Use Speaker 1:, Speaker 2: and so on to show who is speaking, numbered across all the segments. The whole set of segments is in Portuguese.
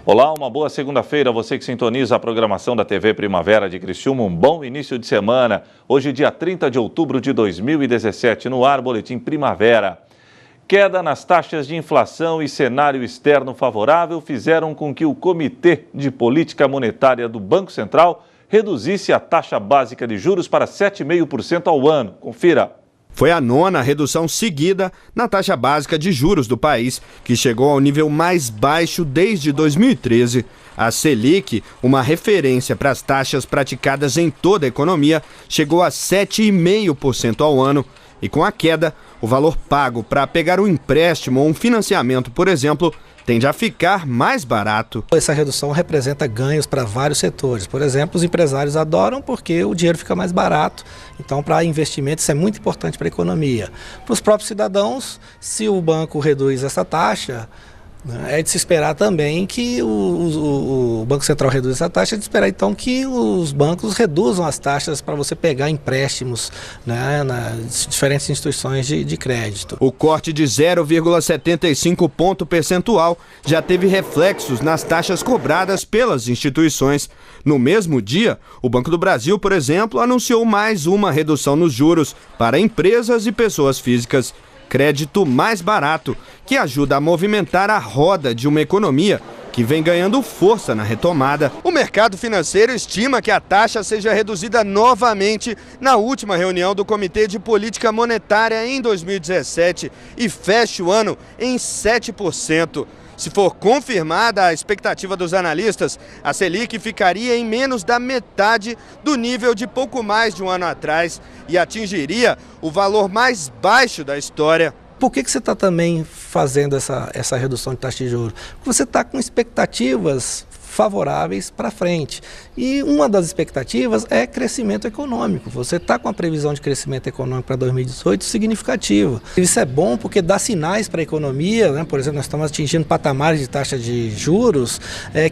Speaker 1: Olá, uma boa segunda-feira, você que sintoniza a programação da TV Primavera de Criciúma, um bom início de semana. Hoje, dia 30 de outubro de 2017, no ar, Boletim Primavera. Queda nas taxas de inflação e cenário externo favorável fizeram com que o Comitê de Política Monetária do Banco Central reduzisse a taxa básica de juros para 7,5% ao ano. Confira.
Speaker 2: Foi a 9ª redução seguida na taxa básica de juros do país, que chegou ao nível mais baixo desde 2013. A Selic, uma referência para as taxas praticadas em toda a economia, chegou a 7,5% ao ano. E com a queda, o valor pago para pegar um empréstimo ou um financiamento, por exemplo, tende a ficar mais barato.
Speaker 3: Essa redução representa ganhos para vários setores. Por exemplo, os empresários adoram porque o dinheiro fica mais barato. Então, para investimentos, isso é muito importante para a economia. Para os próprios cidadãos, se o banco reduz essa taxa, é de se esperar também que o Banco Central reduza essa taxa, é de esperar então que os bancos reduzam as taxas para você pegar empréstimos, né, nas diferentes instituições de crédito.
Speaker 2: O corte de 0,75 ponto percentual já teve reflexos nas taxas cobradas pelas instituições. No mesmo dia, o Banco do Brasil, por exemplo, anunciou mais uma redução nos juros para empresas e pessoas físicas. Crédito mais barato, que ajuda a movimentar a roda de uma economia que vem ganhando força na retomada. O mercado financeiro estima que a taxa seja reduzida novamente na última reunião do Comitê de Política Monetária em 2017 e feche o ano em 7%. Se for confirmada a expectativa dos analistas, a Selic ficaria em menos da metade do nível de pouco mais de um ano atrás e atingiria o valor mais baixo da história.
Speaker 3: Por que você está também fazendo essa redução de taxa de juros? Porque você está com expectativas favoráveis para frente. E uma das expectativas é crescimento econômico. Você está com a previsão de crescimento econômico para 2018 significativa. Isso é bom porque dá sinais para a economia, né? Por exemplo, nós estamos atingindo patamares de taxa de juros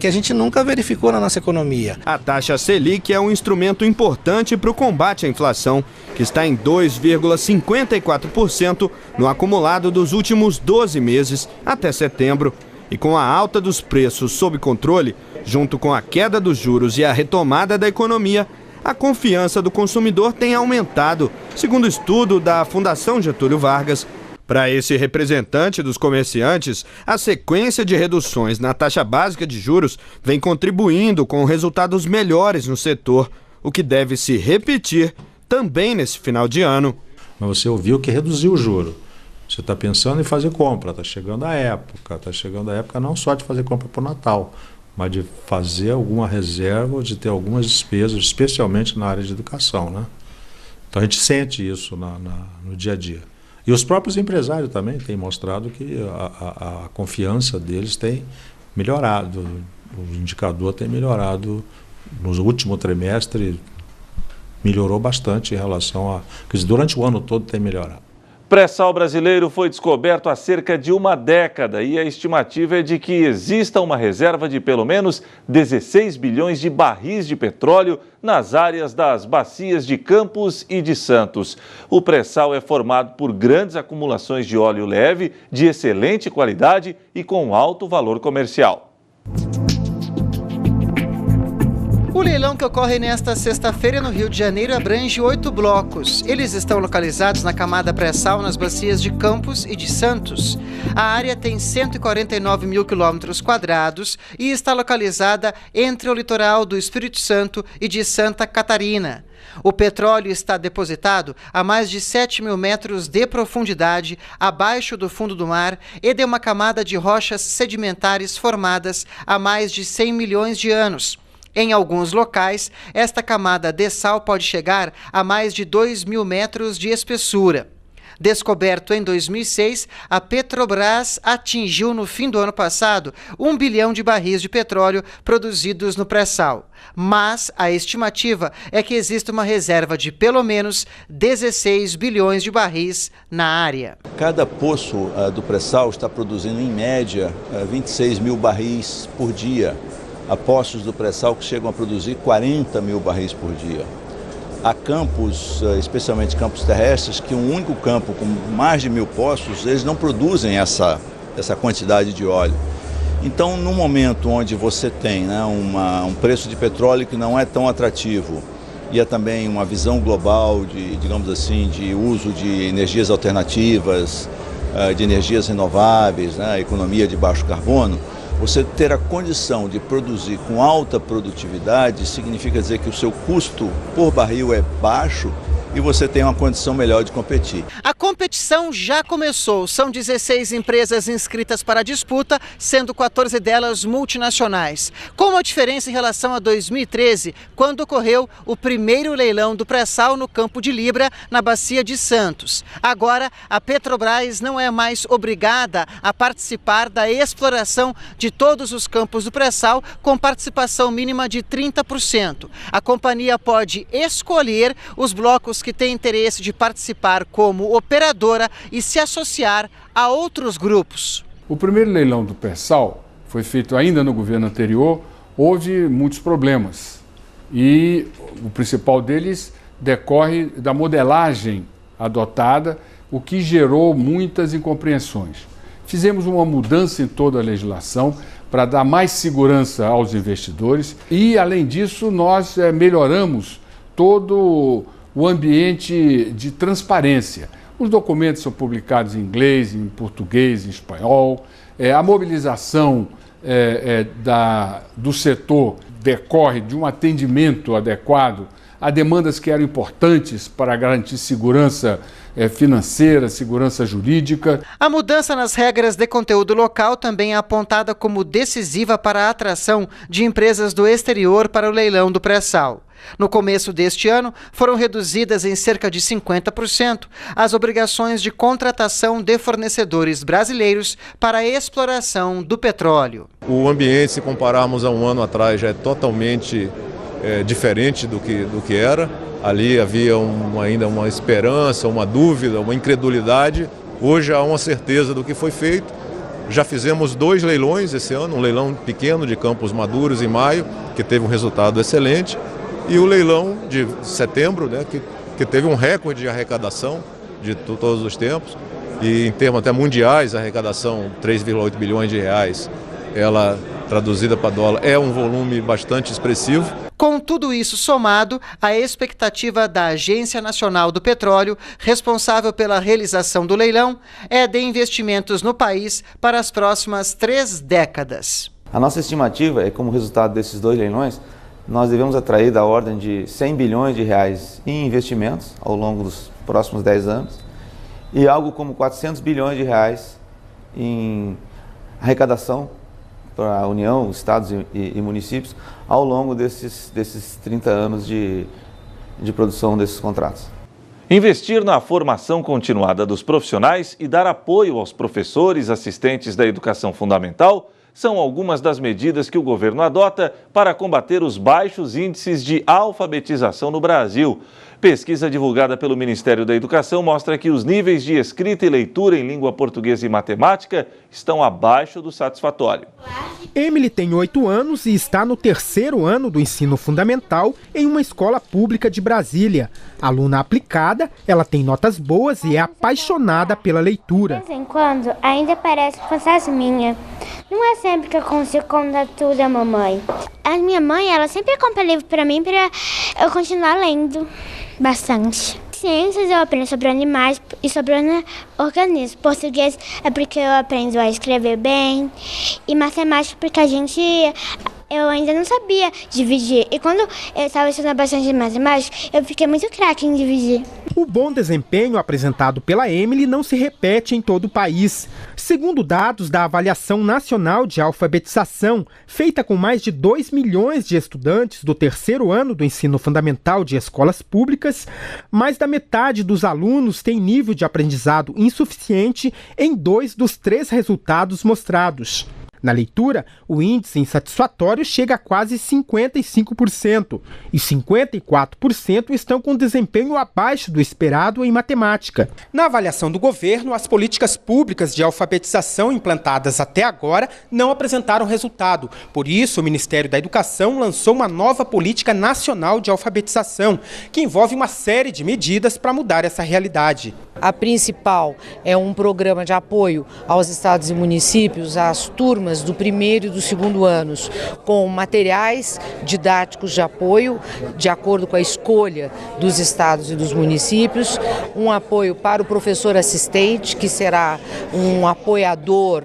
Speaker 3: que a gente nunca verificou na nossa economia.
Speaker 2: A taxa Selic é um instrumento importante para o combate à inflação, que está em 2,54% no acumulado dos últimos 12 meses até setembro. E com a alta dos preços sob controle, junto com a queda dos juros e a retomada da economia, a confiança do consumidor tem aumentado, segundo estudo da Fundação Getúlio Vargas. Para esse representante dos comerciantes, a sequência de reduções na taxa básica de juros vem contribuindo com resultados melhores no setor, o que deve se repetir também nesse final de ano.
Speaker 4: Mas você ouviu que reduziu o juro. Você está pensando em fazer compra, está chegando a época não só de fazer compra para o Natal, mas de fazer alguma reserva, de ter algumas despesas, especialmente na área de educação, né? Então a gente sente isso no dia a dia. E os próprios empresários também têm mostrado que a confiança deles tem melhorado, o indicador tem melhorado no último trimestre, melhorou bastante em relação a... Quer dizer, durante o ano todo tem melhorado.
Speaker 1: Pré-sal brasileiro foi descoberto há cerca de uma década e a estimativa é de que exista uma reserva de pelo menos 16 bilhões de barris de petróleo nas áreas das bacias de Campos e de Santos. O pré-sal é formado por grandes acumulações de óleo leve, de excelente qualidade e com alto valor comercial.
Speaker 5: O leilão que ocorre nesta sexta-feira no Rio de Janeiro abrange 8 blocos. Eles estão localizados na camada pré-sal nas bacias de Campos e de Santos. A área tem 149 mil quilômetros quadrados e está localizada entre o litoral do Espírito Santo e de Santa Catarina. O petróleo está depositado a mais de 7 mil metros de profundidade abaixo do fundo do mar e de uma camada de rochas sedimentares formadas há mais de 100 milhões de anos. Em alguns locais, esta camada de sal pode chegar a mais de 2 mil metros de espessura. Descoberto em 2006, a Petrobras atingiu no fim do ano passado 1 bilhão de barris de petróleo produzidos no pré-sal. Mas a estimativa é que existe uma reserva de pelo menos 16 bilhões de barris na área.
Speaker 6: Cada poço do pré-sal está produzindo, em média, 26 mil barris por dia. Há poços do pré-sal que chegam a produzir 40 mil barris por dia. Há campos, especialmente campos terrestres, que um único campo com mais de 1.000 poços, eles não produzem essa quantidade de óleo. Então, no momento onde você tem, né, um preço de petróleo que não é tão atrativo e é também uma visão global de, digamos assim, de uso de energias alternativas, de energias renováveis, né, economia de baixo carbono, você ter a condição de produzir com alta produtividade significa dizer que o seu custo por barril é baixo e você tem uma condição melhor de competir.
Speaker 5: A competição já começou. São 16 empresas inscritas para a disputa, sendo 14 delas multinacionais. Com uma diferença em relação a 2013, quando ocorreu o primeiro leilão do pré-sal no Campo de Libra, na Bacia de Santos. Agora, a Petrobras não é mais obrigada a participar da exploração de todos os campos do pré-sal, com participação mínima de 30%. A companhia pode escolher os blocos que têm interesse de participar como operadora e se associar a outros grupos.
Speaker 7: O primeiro leilão do pré-sal foi feito ainda no governo anterior, houve muitos problemas e o principal deles decorre da modelagem adotada, o que gerou muitas incompreensões. Fizemos uma mudança em toda a legislação para dar mais segurança aos investidores e, além disso, nós melhoramos todo o ambiente de transparência. Os documentos são publicados em inglês, em português, em espanhol. A mobilização do setor decorre de um atendimento adequado a demandas que eram importantes para garantir segurança financeira, segurança jurídica.
Speaker 5: A mudança nas regras de conteúdo local também é apontada como decisiva para a atração de empresas do exterior para o leilão do pré-sal. No começo deste ano, foram reduzidas em cerca de 50% as obrigações de contratação de fornecedores brasileiros para a exploração do petróleo.
Speaker 8: O ambiente, se compararmos a um ano atrás, já é totalmente diferente do que era. Ali havia ainda uma esperança, uma dúvida, uma incredulidade. Hoje há uma certeza do que foi feito. Já fizemos 2 leilões esse ano, um leilão pequeno de Campos Maduros em maio, que teve um resultado excelente. E o leilão de setembro, né, que teve um recorde de arrecadação de todos os tempos. E em termos até mundiais, a arrecadação, 3,8 bilhões de reais, ela traduzida para dólar, é um volume bastante expressivo.
Speaker 5: Com tudo isso somado, a expectativa da Agência Nacional do Petróleo, responsável pela realização do leilão, é de investimentos no país para as próximas 3 décadas.
Speaker 9: A nossa estimativa é que, como resultado desses 2 leilões, nós devemos atrair da ordem de 100 bilhões de reais em investimentos ao longo dos próximos 10 anos e algo como 400 bilhões de reais em arrecadação para a União, estados e municípios ao longo desses 30 anos de produção desses contratos.
Speaker 1: Investir na formação continuada dos profissionais e dar apoio aos professores, assistentes da educação fundamental são algumas das medidas que o governo adota para combater os baixos índices de alfabetização no Brasil. Pesquisa divulgada pelo Ministério da Educação mostra que os níveis de escrita e leitura em língua portuguesa e matemática estão abaixo do satisfatório.
Speaker 10: Emily tem 8 anos e está no 3º ano do ensino fundamental em uma escola pública de Brasília. Aluna aplicada, ela tem notas boas e é apaixonada pela leitura.
Speaker 11: De vez em quando, ainda parece fantasminha. Não é sempre que eu consigo contar tudo a mamãe. A minha mãe, ela sempre compra livro para mim para eu continuar lendo bastante. Ciências eu aprendo sobre animais e sobre organismos. Português é porque eu aprendo a escrever bem. E matemática porque eu ainda não sabia dividir. E quando eu estava estudando bastante matemática, eu fiquei muito craque em dividir.
Speaker 10: O bom desempenho apresentado pela Emily não se repete em todo o país. Segundo dados da Avaliação Nacional de Alfabetização, feita com mais de 2 milhões de estudantes do 3º ano do ensino fundamental de escolas públicas, mais da metade dos alunos tem nível de aprendizado insuficiente em 2 dos 3 resultados mostrados. Na leitura, o índice insatisfatório chega a quase 55% e 54% estão com desempenho abaixo do esperado em matemática. Na avaliação do governo, as políticas públicas de alfabetização implantadas até agora não apresentaram resultado. Por isso, o Ministério da Educação lançou uma nova política nacional de alfabetização, que envolve uma série de medidas para mudar essa realidade.
Speaker 12: A principal é um programa de apoio aos estados e municípios, às turmas do primeiro e do segundo anos, com materiais didáticos de apoio, de acordo com a escolha dos estados e dos municípios, um apoio para o professor assistente, que será um apoiador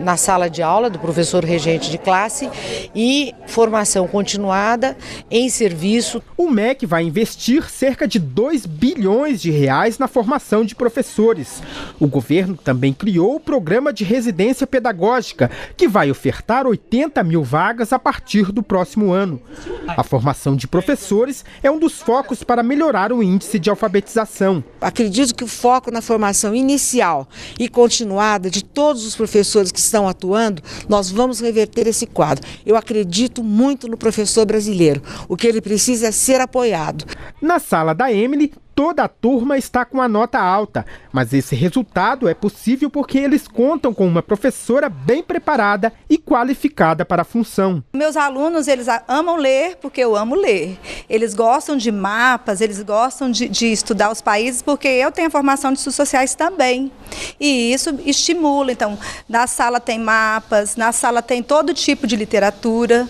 Speaker 12: na sala de aula do professor regente de classe, e formação continuada em serviço.
Speaker 10: O MEC vai investir cerca de 2 bilhões de reais na formação de professores. O governo também criou o programa de residência pedagógica, que vai ofertar 80 mil vagas a partir do próximo ano. A formação de professores é um dos focos para melhorar o índice de alfabetização.
Speaker 13: Acredito que o foco na formação inicial e continuada de todos os professores que estão atuando, nós vamos reverter esse quadro. Eu acredito muito no professor brasileiro. O que ele precisa é ser apoiado.
Speaker 10: Na sala da Emily, toda a turma está com a nota alta, mas esse resultado é possível porque eles contam com uma professora bem preparada e qualificada para a função.
Speaker 14: Meus alunos, eles amam ler porque eu amo ler. Eles gostam de mapas, eles gostam de estudar os países porque eu tenho a formação de estudos sociais também. E isso estimula. Então, na sala tem mapas, na sala tem todo tipo de literatura.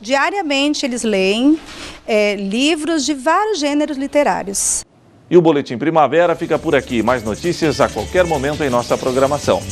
Speaker 14: Diariamente, eles leem livros de vários gêneros literários.
Speaker 1: E o Boletim Primavera fica por aqui. Mais notícias a qualquer momento em nossa programação.